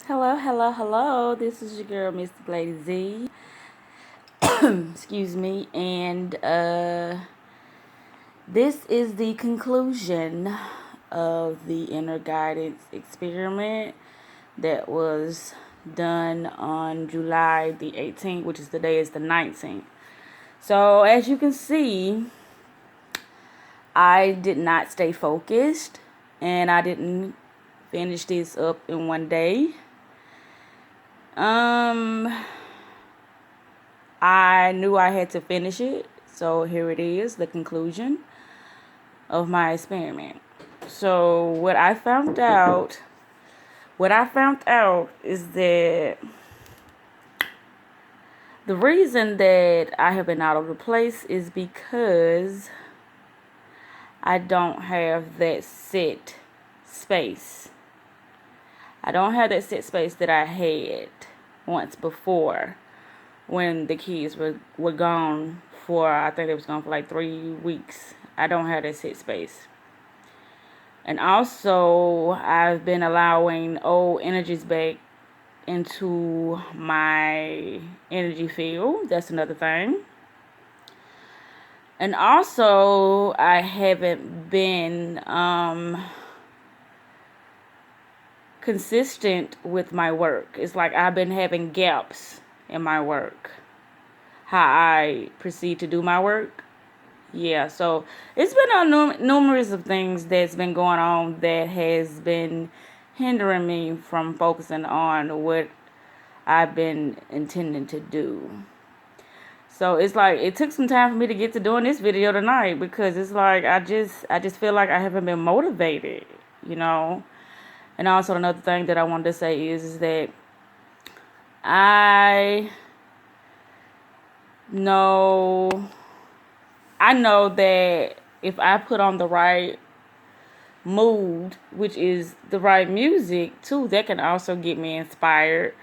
Hello, hello, hello. This is your girl, Mr. Lady Z. Excuse me. And this is the conclusion of the inner guidance experiment that was done on July the 18th, which is today is the 19th. So as you can see, I did not stay focused and I didn't finish this up in one day. I knew I had to finish it, so here it is, the conclusion of my experiment. So what I found out is that the reason that I have been out of the place is because I don't have that set space. I don't have that set space that I had once before when the kids were gone for, I think they was gone for like 3 weeks. I don't have that set space. And also, I've been allowing old energies back into my energy field. That's another thing. And also, I haven't been consistent with my work. It's like I've been having gaps in my work, how I proceed to do my work. Yeah, so it's been numerous of things that's been going on that has been hindering me from focusing on what I've been intending to do. So it's like it took some time for me to get to doing this video tonight because it's like I just feel like I haven't been motivated, you know. And also another thing that I wanted to say is that I know that if I put on the right mood, which is the right music too, that can also get me inspired.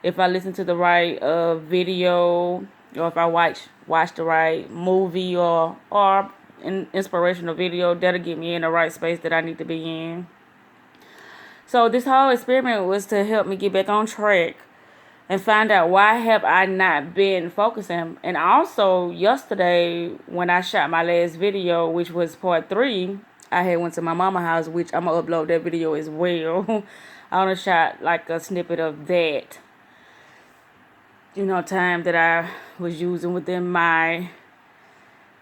If I listen to the right video, or if I watch the right movie or an inspirational video, that'll get me in the right space that I need to be in. So this whole experiment was to help me get back on track and find out why have I not been focusing. And also yesterday when I shot my last video, which was part 3, I had went to my mama's house, which I'm gonna upload that video as well. I only shot like a snippet of that, time that I was using within my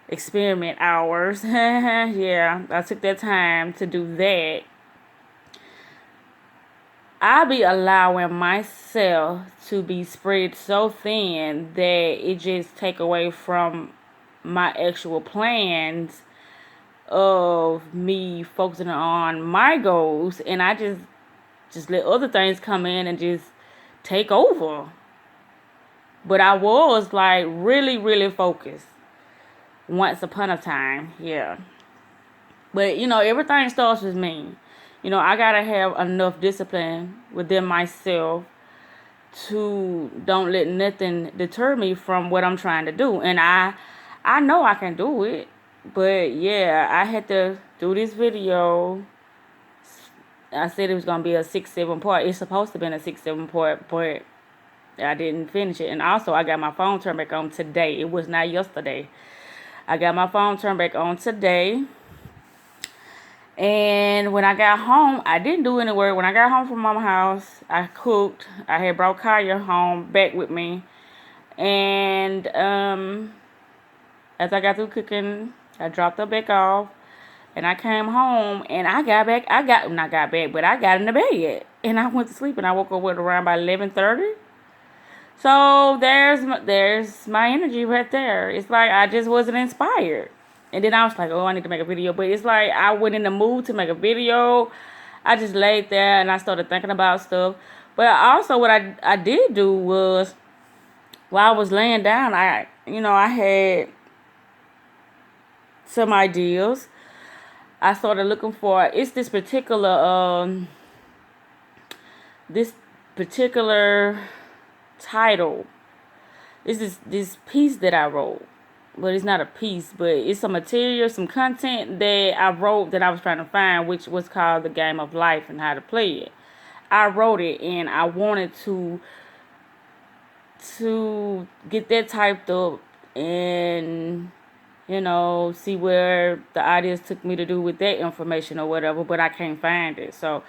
experiment hours. Yeah, I took that time to do that. I be allowing myself to be spread so thin that it just take away from my actual plans of me focusing on my goals, and I just let other things come in and just take over. But I was like really, really focused once upon a time, yeah. But everything starts with me. I gotta have enough discipline within myself to don't let nothing deter me from what I'm trying to do. And I know I can do it. But yeah, I had to do this video. I said it was gonna be a 6-7 part. It's supposed to be a 6-7 part, but I didn't finish it. And also I got my phone turned back on today. It was not yesterday. I got my phone turned back on today. And when I got home, I didn't do any work. When I got home from mama's house, I cooked. I had brought Kaya home back with me. And as I got through cooking, I dropped her back off. And I came home and I got in the bed. And I went to sleep and I woke up around by 11:30. So there's my energy right there. It's like I just wasn't inspired. And then I was like, oh, I need to make a video. But it's like I went in the mood to make a video. I just laid there and I started thinking about stuff. But also what I did do was, while I was laying down, I had some ideas. I started looking for, it's this particular title. It's this piece that I wrote. But it's not a piece, but it's some material, some content that I wrote that I was trying to find, which was called The Game of Life and How to Play It. I wrote it, and I wanted to get that typed up and see where the ideas took me to do with that information or whatever, but I can't find it. So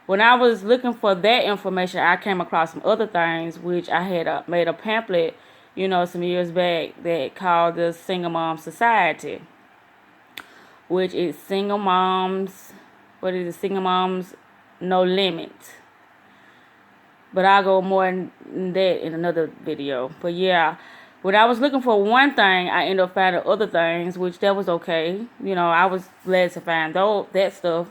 when I was looking for that information, I came across some other things, which I had made a pamphlet, some years back, that called the Single Mom Society, which is Single Moms, what is it, Single Moms No Limit. But I'll go more in that in another video. But yeah, when I was looking for one thing, I ended up finding other things, which that was okay. I was glad to find that stuff.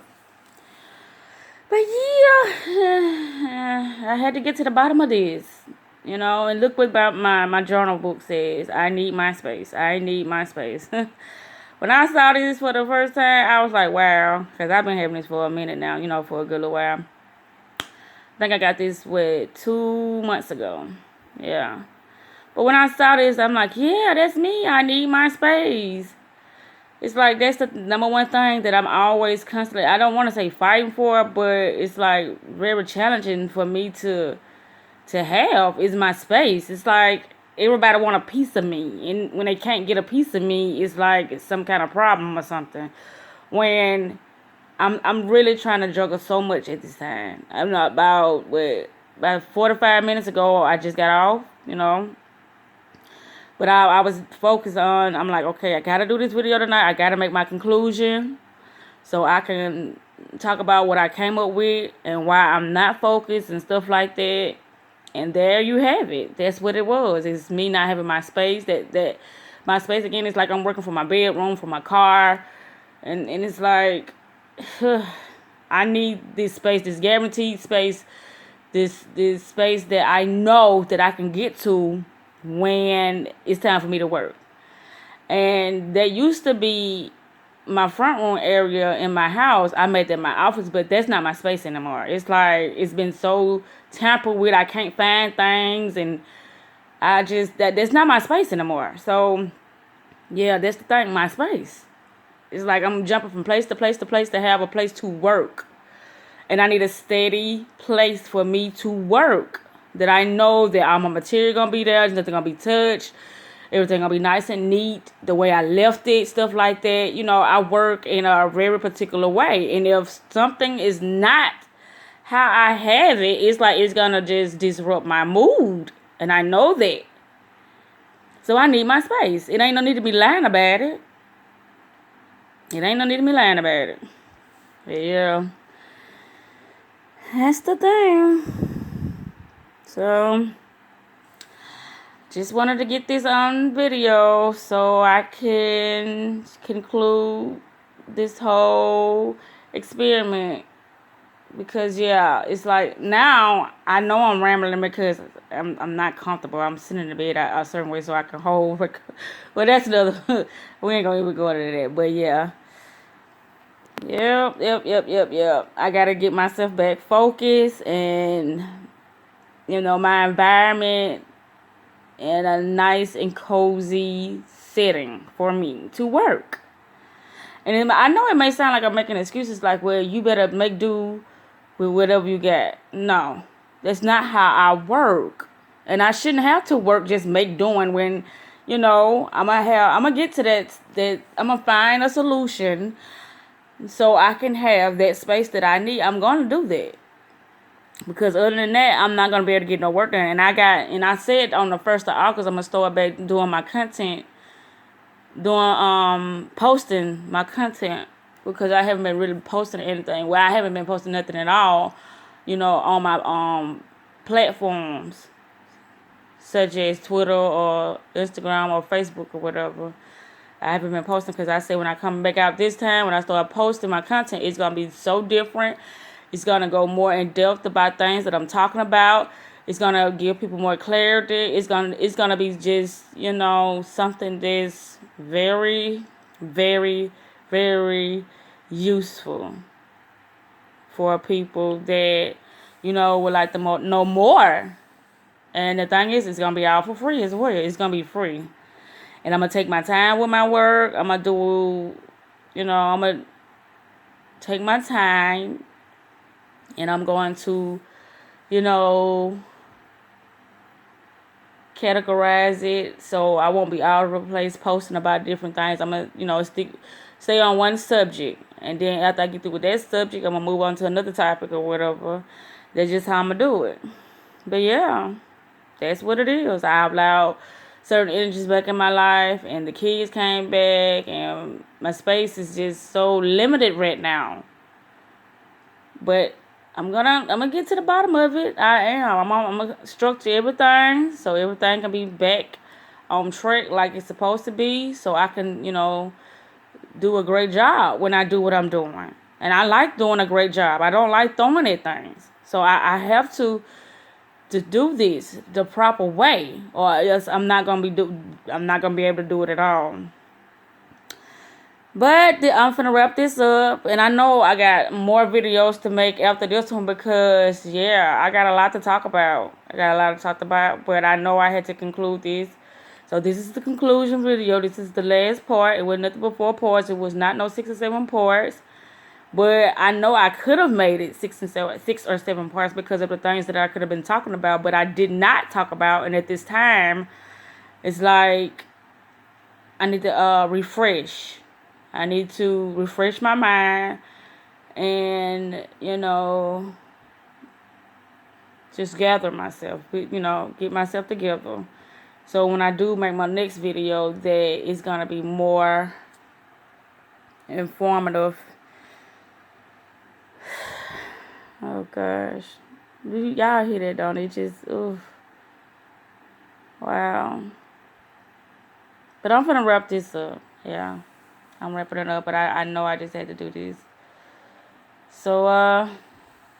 But yeah, I had to get to the bottom of this. And look what my journal book says. I need my space. I need my space. When I saw this for the first time, I was like, wow. Because I've been having this for a minute now, for a good little while. I think I got this, 2 months ago. Yeah. But when I saw this, I'm like, yeah, that's me. I need my space. It's like that's the number one thing that I'm always constantly, I don't want to say fighting for, but it's like very challenging for me to have is my space. It's like everybody want a piece of me, and when they can't get a piece of me, it's like it's some kind of problem or something. When I'm really trying to juggle so much at this time. I'm not about 45 minutes ago I just got off. But I was focused on, I'm like, okay, I gotta do this video tonight. I gotta make my conclusion so I can talk about what I came up with and why I'm not focused and stuff like that. And there you have it. That's what it was. It's me not having my space. That my space, again, it's like I'm working from my bedroom, from my car. And it's like, I need this space, this guaranteed space, this space that I know that I can get to when it's time for me to work. And that used to be my front room area in my house. I made that my office, but that's not my space anymore. It's like it's been so tampered with. I can't find things, and I just that's not my space anymore. So yeah, that's the thing, my space. It's like I'm jumping from place to place to place to have a place to work. And I need a steady place for me to work. That I know that all my material gonna be there, there's nothing gonna be touched, everything gonna be nice and neat, the way I left it, stuff like that. I work in a very particular way. And if something is not how I have it, it's like it's gonna just disrupt my mood. And I know that. So I need my space. It ain't no need to be lying about it. It ain't no need to be lying about it. But yeah. That's the thing. So, just wanted to get this on video so I can conclude this whole experiment. Because, yeah, it's like now I know I'm rambling because I'm not comfortable. I'm sitting in the bed a certain way so I can hold. Well, that's another. We ain't going to even go into that. But, yeah. Yep. I got to get myself back focused and my environment and a nice and cozy setting for me to work. And I know it may sound like I'm making excuses like, well, you better make do with whatever you got. No, that's not how I work. And I shouldn't have to work just make doing when, I'm gonna get to that I'm gonna find a solution so I can have that space that I need. I'm gonna do that. Because other than that, I'm not going to be able to get no work done. And I said on the 1st of August, I'm going to start back doing my content, posting my content. Because I haven't been really posting anything. Well, I haven't been posting nothing at all, on my platforms. Such as Twitter or Instagram or Facebook or whatever. I haven't been posting because I said when I come back out this time, when I start posting my content, it's going to be so different. It's going to go more in depth about things that I'm talking about. It's going to give people more clarity. It's going to be just, something that's very, very, very useful for people that, would like to know more. And the thing is, it's going to be all for free as well. It's going to be free. And I'm going to take my time with my work. I'm going to do, I'm going to take my time. And I'm going to, you know, categorize it so I won't be all over the place posting about different things. I'm gonna, stay on one subject, and then after I get through with that subject, I'm gonna move on to another topic or whatever. That's just how I'm gonna do it. But yeah, that's what it is. I allowed certain energies back in my life, and the kids came back, and my space is just so limited right now. But I'm gonna get to the bottom of it. I am. I'm gonna structure everything so everything can be back on track like it's supposed to be, so I can, do a great job when I do what I'm doing. And I like doing a great job. I don't like throwing at things. So I have to do this the proper way, or else I'm not gonna be able to do it at all. But I'm finna wrap this up, and I know I got more videos to make after this one because, yeah, I got a lot to talk about. But I know I had to conclude this. So this is the conclusion video. This is the last part. It was nothing but 4 parts. It was not no 6 or 7 parts. But I know I could have made it 6 or 7 parts because of the things that I could have been talking about, but I did not talk about. And at this time, it's like I need to refresh. I need to refresh my mind and, just gather myself, get myself together. So when I do make my next video, that is going to be more informative. Oh, gosh. Y'all hear that, don't it? Just, oof. Wow. But I'm going to wrap this up. Yeah. I'm wrapping it up, but I know I just had to do this. So,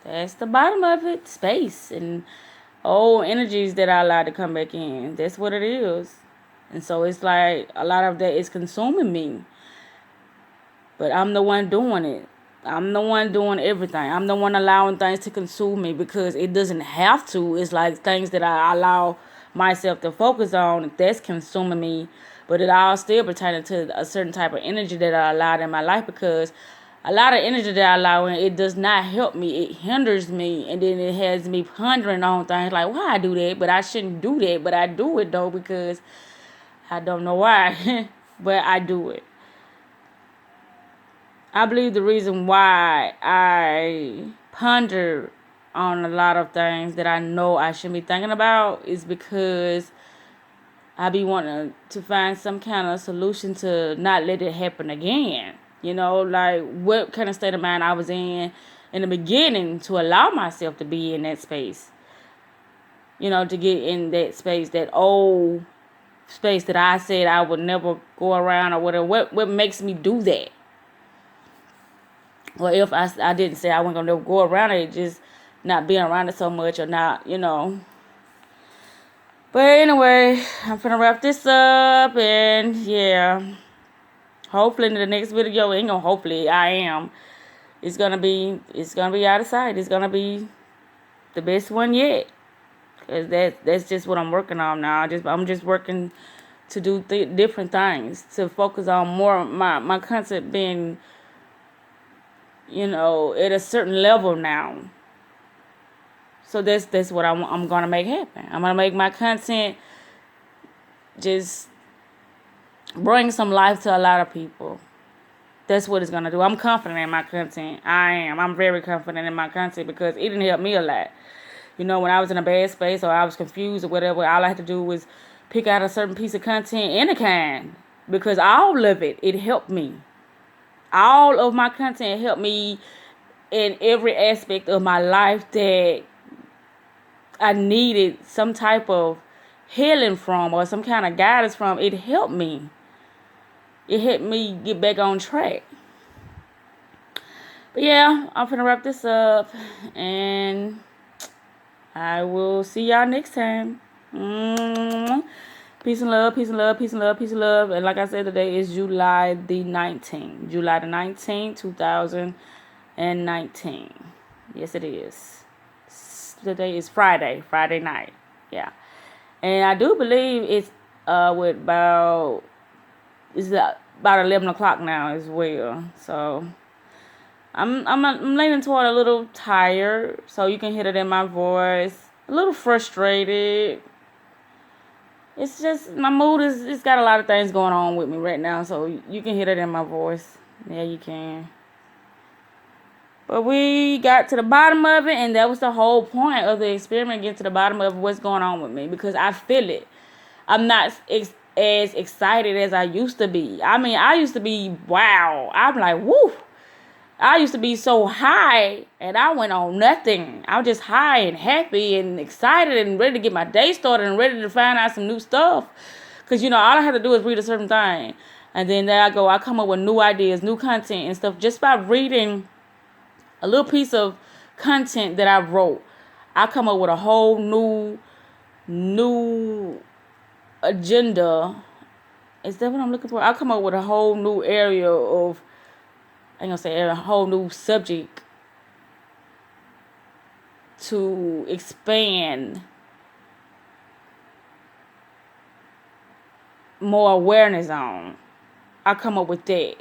that's the bottom of it. Space and old energies that I allowed to come back in. That's what it is. And so it's like a lot of that is consuming me. But I'm the one doing it. I'm the one doing everything. I'm the one allowing things to consume me because it doesn't have to. It's like things that I allow myself to focus on that's consuming me. But it all still pertaining to a certain type of energy that I allowed in my life because a lot of energy that I allow in, it does not help me. It hinders me. And then it has me pondering on things like, why I do that? But I shouldn't do that. But I do it, though, because I don't know why. But I do it. I believe the reason why I ponder on a lot of things that I know I shouldn't be thinking about is because I be wanting to find some kind of solution to not let it happen again. Like what kind of state of mind I was in the beginning to allow myself to be in that space. To get in that space, that old space that I said I would never go around or whatever. What makes me do that? Or if I didn't say I wasn't going to go around it, just not being around it so much or not, But anyway, I'm finna wrap this up, and yeah. Hopefully in the next video, hopefully, I am. It's gonna be out of sight. It's gonna be the best one yet. Cause that's just what I'm working on now. I'm just working to do different things, to focus on more my concept being, at a certain level now. So that's what I'm gonna make happen. I'm gonna make my content just bring some life to a lot of people. That's what it's gonna do. I'm confident in my content. I am. I'm very confident in my content because it didn't help me a lot. When I was in a bad space or I was confused or whatever, all I had to do was pick out a certain piece of content, any kind, because all of it helped me. All of my content helped me in every aspect of my life that I needed some type of healing from or some kind of guidance from. It helped me. It helped me get back on track. But yeah, I'm gonna wrap this up, and I will see y'all next time. Peace and love, peace and love, peace and love, peace and love. And like I said, today is July the 19th. July the 19th, 2019. Yes, it is. Today is Friday night. Yeah. And I do believe it's about 11 o'clock now as well. So I'm leaning toward a little tired, so you can hear it in my voice. A little frustrated. It's just my mood is. It's got a lot of things going on with me right now, so you can hear it in my voice. Yeah, you can. But we got to the bottom of it, and that was the whole point of the experiment, getting to the bottom of what's going on with me, because I feel it. I'm not as excited as I used to be. I mean, I used to be, wow. I'm like, woo. I used to be so high, and I went on nothing. I was just high and happy and excited and ready to get my day started and ready to find out some new stuff. Because, all I have to do is read a certain thing. And then there I go. I come up with new ideas, new content and stuff just by reading a little piece of content that I wrote. I come up with a whole new agenda. Is that what I'm looking for? I come up with a whole new area of, I ain't gonna say a whole new subject to expand more awareness on. I come up with that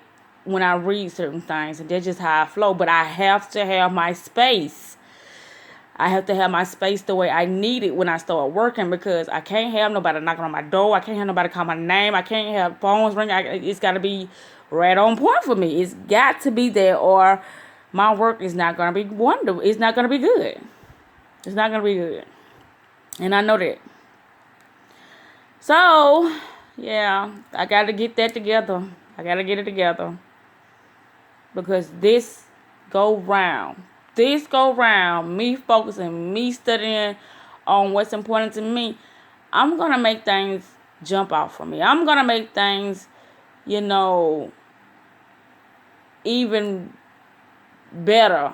when I read certain things, and that's just how I flow. But I have to have my space. I have to have my space the way I need it when I start working, because I can't have nobody knocking on my door. I can't have nobody call my name. I can't have phones ring. It's got to be right on point for me. It's got to be there, or my work is not going to be wonderful. It's not going to be good. It's not going to be good. And I know that. So, yeah, I got to get that together. I got to get it together. Because this go round, me focusing, me studying on what's important to me, I'm going to make things jump out for me. I'm going to make things, even better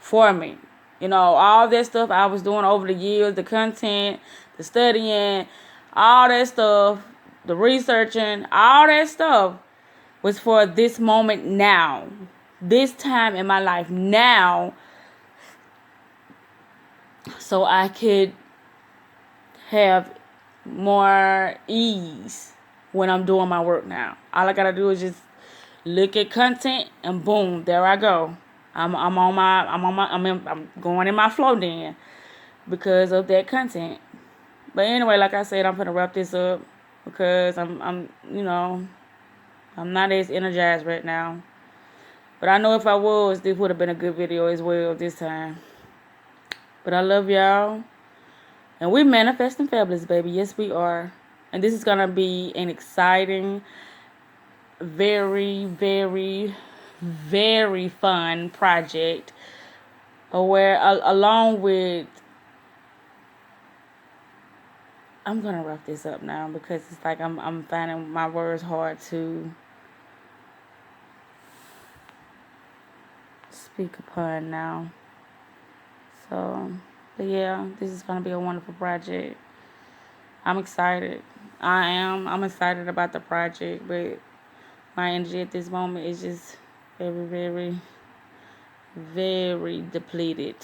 for me. All that stuff I was doing over the years, the content, the studying, all that stuff, the researching, all that stuff was for this moment now. This time in my life now, so I could have more ease when I'm doing my work now. All I gotta do is just look at content, and boom, there I go. I'm going in my flow then because of that content. But anyway, like I said, I'm gonna wrap this up because I'm not as energized right now. But I know if I was, this would have been a good video as well this time. But I love y'all. And we're manifesting fabulous, baby. Yes, we are. And this is going to be an exciting, very, very, very fun project. Where, along with... I'm going to wrap this up now because it's like I'm finding my words hard to speak upon now. So, but yeah, this is going to be a wonderful project. I'm excited. I'm excited about the project, but my energy at this moment is just very, very, very depleted.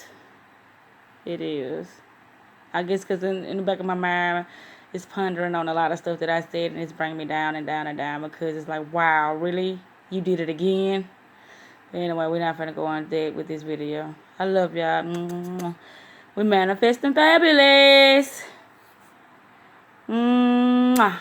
It is. I guess because in the back of my mind, it's pondering on a lot of stuff that I said, and it's bringing me down and down and down because it's like, wow, really? You did it again? Anyway, we're not going to go on that with this video. I love y'all. We're manifesting fabulous. Mwah.